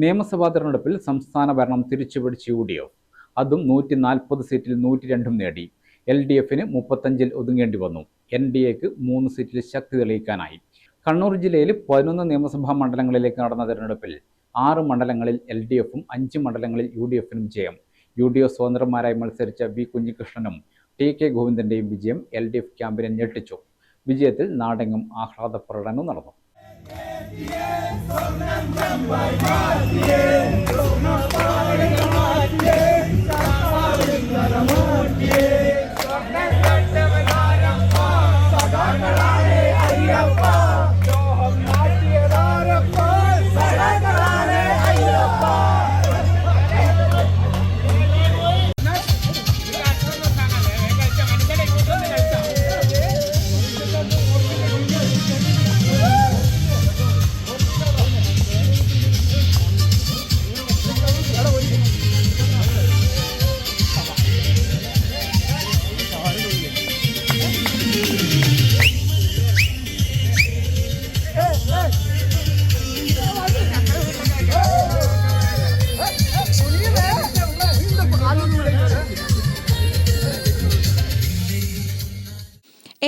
നിയമസഭാ തെരഞ്ഞെടുപ്പിൽ സംസ്ഥാന ഭരണം തിരിച്ചുപിടിച്ച UDF. അതും 140 സീറ്റിൽ 102 നേടി. LDFന് 35-ൽ ഒതുങ്ങേണ്ടി വന്നു. NDAക്ക് 3 സീറ്റിൽ ശക്തി തെളിയിക്കാനായി. കണ്ണൂർ ജില്ലയിൽ 11 നിയമസഭാ മണ്ഡലങ്ങളിലേക്ക് നടന്ന തെരഞ്ഞെടുപ്പിൽ 6 മണ്ഡലങ്ങളിൽ LDFും 5 മണ്ഡലങ്ങളിൽ UDFനും ജയം. UDF സ്വതന്ത്രന്മാരായി മത്സരിച്ച V. കുഞ്ഞികൃഷ്ണനും TK ഗോവിന്ദന്റെയും വിജയം LDF ക്യാമ്പിനെ ഞെട്ടിച്ചു. വിജയത്തിൽ നാടെങ്ങും ആഹ്ലാദ പ്രകടനം നടന്നു.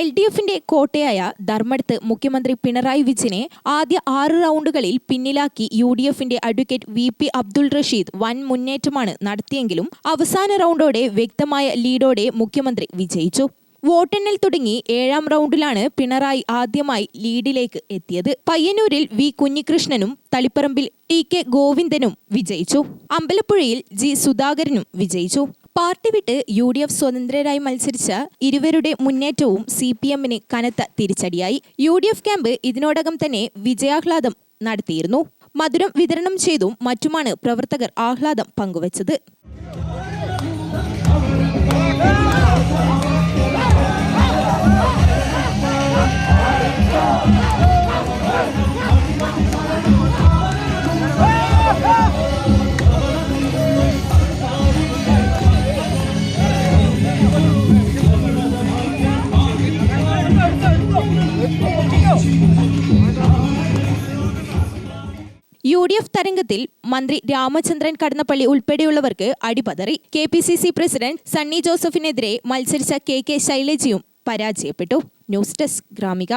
LDFിന്റെ കോട്ടയായ ധർമ്മടത്ത് മുഖ്യമന്ത്രി പിണറായി വിജയനെ ആദ്യ 6 റൗണ്ടുകളിൽ പിന്നിലാക്കി UDFിന്റെ അഡ്വക്കേറ്റ് VP അബ്ദുൾ റഷീദ് വൻ മുന്നേറ്റമാണ് നടത്തിയെങ്കിലും അവസാന റൗണ്ടോടെ വ്യക്തമായ ലീഡോടെ മുഖ്യമന്ത്രി വിജയിച്ചു. വോട്ടെണ്ണൽ തുടങ്ങി 7ാം റൗണ്ടിലാണ് പിണറായി ആദ്യമായി ലീഡിലേക്ക് എത്തിയത്. പയ്യന്നൂരിൽ V. കുഞ്ഞികൃഷ്ണനും തളിപ്പറമ്പിൽ TK ഗോവിന്ദനും വിജയിച്ചു. അമ്പലപ്പുഴയിൽ G. സുധാകരനും വിജയിച്ചു. പാർട്ടി വിട്ട് UDF സ്വതന്ത്രരായി മത്സരിച്ച ഇരുവരുടെ മുന്നേറ്റവും CPMന് കനത്ത തിരിച്ചടിയായി. UDF ക്യാമ്പ് ഇതിനോടകം തന്നെ വിജയാഹ്ലാദം നടത്തിയിരുന്നു. മധുരം വിതരണം ചെയ്തും മറ്റുമാണ് പ്രവർത്തകർ ആഹ്ലാദം പങ്കുവച്ചത്. UDF തരംഗത്തിൽ മന്ത്രി രാമചന്ദ്രൻ കടന്നപ്പള്ളി ഉൾപ്പെടെയുള്ളവർക്ക് അടിപതറി. KPCC പ്രസിഡന്റ് സണ്ണി ജോസഫിനെതിരെ മത്സരിച്ച KK ശൈലജയും പരാജയപ്പെട്ടു. News desk Gramika.